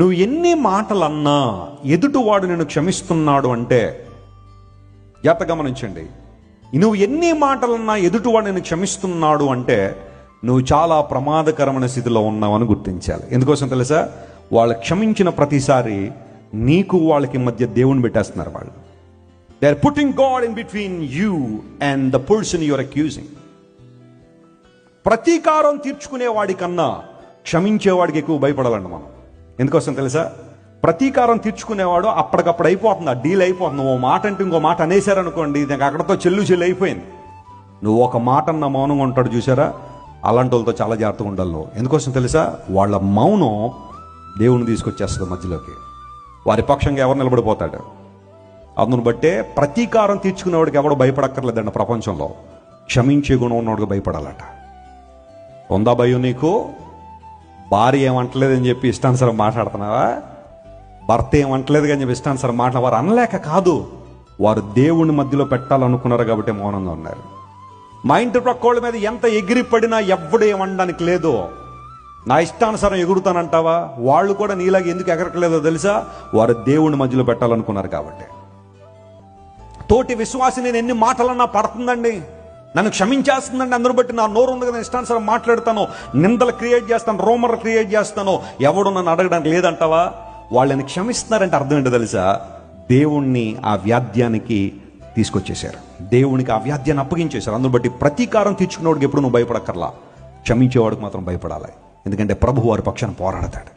నువ్వు ఎన్ని మాటలన్నా ఎదుటివాడు నిన్ను క్షమిస్తున్నాడు అంటే జాగ్రత్త గమనించండి. నువ్వు ఎన్ని మాటలన్నా ఎదుటివాడు నిన్ను క్షమిస్తున్నాడు అంటే నువ్వు చాలా ప్రమాదకరమైన స్థితిలో ఉన్నావని గుర్తించాలి. ఎందుకోసం తెలుసా? వాళ్ళు క్షమించిన ప్రతిసారి నీకు వాళ్ళకి మధ్య దేవుని పెట్టేస్తున్నారు. వాళ్ళు they are putting God in between you and the person you are accusing. ప్రతీకారం తీర్చుకునే వాడికన్నా క్షమించేవాడికి ఎక్కువ భయపడాలండి మనం. ఎందుకోసం తెలుసా? ప్రతీకారం తీర్చుకునేవాడు అప్పటికప్పుడు అయిపోతుంది, ఆ డీల్ అయిపోతుంది. ఓ మాట అంటే ఇంకో మాట అనేసారనుకోండి, నాకు అక్కడతో చెల్లు అయిపోయింది. నువ్వు ఒక మాట అన్న మౌనంగా ఉంటాడు చూసారా, అలాంటి వాళ్ళతో చాలా జాగ్రత్తగా ఉండాలి నువ్వు. ఎందుకోసం తెలుసా? వాళ్ళ మౌనం దేవుని తీసుకొచ్చేస్తుంది మధ్యలోకి. వారి పక్షంగా ఎవరు నిలబడిపోతాడు. అందును బట్టే ప్రతీకారం తీర్చుకునేవాడికి ఎవడు భయపడక్కర్లేదండి ప్రపంచంలో. క్షమించే గుణం ఉన్నవాడికి భయపడాలట. ఉందా భయం నీకు? భార్య ఏమంటలేదని చెప్పి ఇష్టానుసారం మాట్లాడుతున్నావా? భర్త ఏమంటలేదు అని చెప్పి ఇష్టానుసారం వారు అనలేక కాదు, వారు దేవుని మధ్యలో పెట్టాలనుకున్నారు కాబట్టి మౌనంగా ఉన్నారు. మా ఇంటి ప్రక్కోళ్ళ మీద ఎంత ఎగిరిపడినా ఎవ్వడు ఏమనడానికి లేదు. నా ఇష్టానుసారం ఎగురుతానంటావా? వాళ్ళు కూడా నీలాగా ఎందుకు ఎగరకలేదో తెలుసా? వారు దేవుని మధ్యలో పెట్టాలనుకున్నారు కాబట్టి. తోటి విశ్వాసి నేను ఎన్ని మాటలన్నా పడుతుందండి, నన్ను క్షమించేస్తుందండి, అందరూ బట్టి నా నోరు ఉంది కదా, ఇష్టానుసారం మాట్లాడతాను, నిందలు క్రియేట్ చేస్తాను, రోమర్లు క్రియేట్ చేస్తాను, ఎవడు నన్ను అడగడానికి లేదంటావా? వాళ్ళని క్షమిస్తున్నారంటే అర్థం ఏంటో తెలుసా? దేవుణ్ణి ఆ వ్యాధ్యానికి తీసుకొచ్చేశారు, దేవునికి ఆ వ్యాధ్యాన్ని అప్పగించేశారు. అందును బట్టి ప్రతీకారం తీర్చుకునేవాడికి ఎప్పుడు నువ్వు భయపడక్కర్లా, క్షమించేవాడికి మాత్రం భయపడాలి. ఎందుకంటే ప్రభు వారి పక్షాన పోరాడతాడు.